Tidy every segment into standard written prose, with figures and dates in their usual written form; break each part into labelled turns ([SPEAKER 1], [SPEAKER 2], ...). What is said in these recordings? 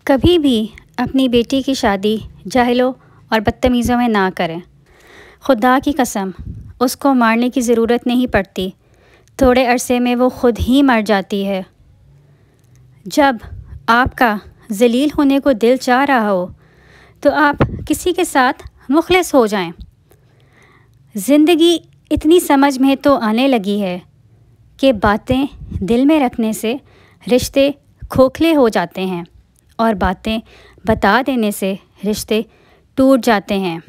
[SPEAKER 1] कभी भी अपनी बेटी की शादी जाहिलों और बदतमीज़ों में ना करें। खुदा की कसम, उसको मारने की ज़रूरत नहीं पड़ती, थोड़े अरसे में वो ख़ुद ही मर जाती है। जब आपका ज़लील होने को दिल चाह रहा हो तो आप किसी के साथ मुखलिस हो जाएं। ज़िंदगी इतनी समझ में तो आने लगी है कि बातें दिल में रखने से रिश्ते खोखले हो जाते हैं और बातें बता देने से रिश्ते टूट जाते हैं।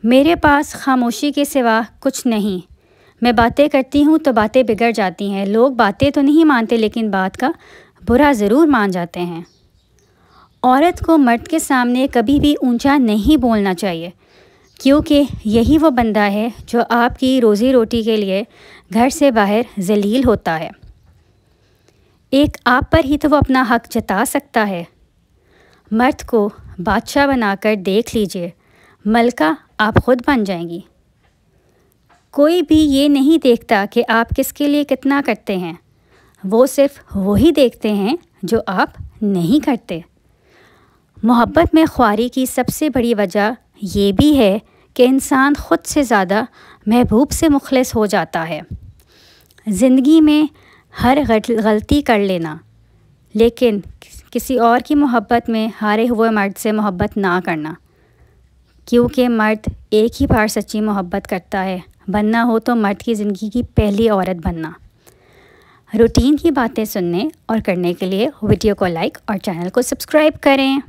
[SPEAKER 1] मेरे पास खामोशी के सिवा कुछ नहीं। मैं बातें करती हूँ तो बातें बिगड़ जाती हैं। लोग बातें तो नहीं मानते लेकिन बात का बुरा ज़रूर मान जाते हैं। औरत को मर्द के सामने कभी भी ऊंचा नहीं बोलना चाहिए, क्योंकि यही वो बंदा है जो आपकी रोज़ी रोटी के लिए घर से बाहर ज़लील होता है। एक आप पर ही तो वो अपना हक जता सकता है। मर्द को बादशाह बनाकर देख लीजिए, मलका आप खुद बन जाएंगी। कोई भी ये नहीं देखता कि आप किसके लिए कितना करते हैं, वो सिर्फ वही देखते हैं जो आप नहीं करते। मोहब्बत में ख्वारी की सबसे बड़ी वजह ये भी है कि इंसान ख़ुद से ज़्यादा महबूब से मुखलिस हो जाता है। ज़िंदगी में हर गलती कर लेना, लेकिन किसी और की मोहब्बत में हारे हुए मर्द से मोहब्बत ना करना, क्योंकि मर्द एक ही बार सच्ची मोहब्बत करता है। बनना हो तो मर्द की ज़िंदगी की पहली औरत बनना। रूटीन की बातें सुनने और करने के लिए वीडियो को लाइक और चैनल को सब्सक्राइब करें।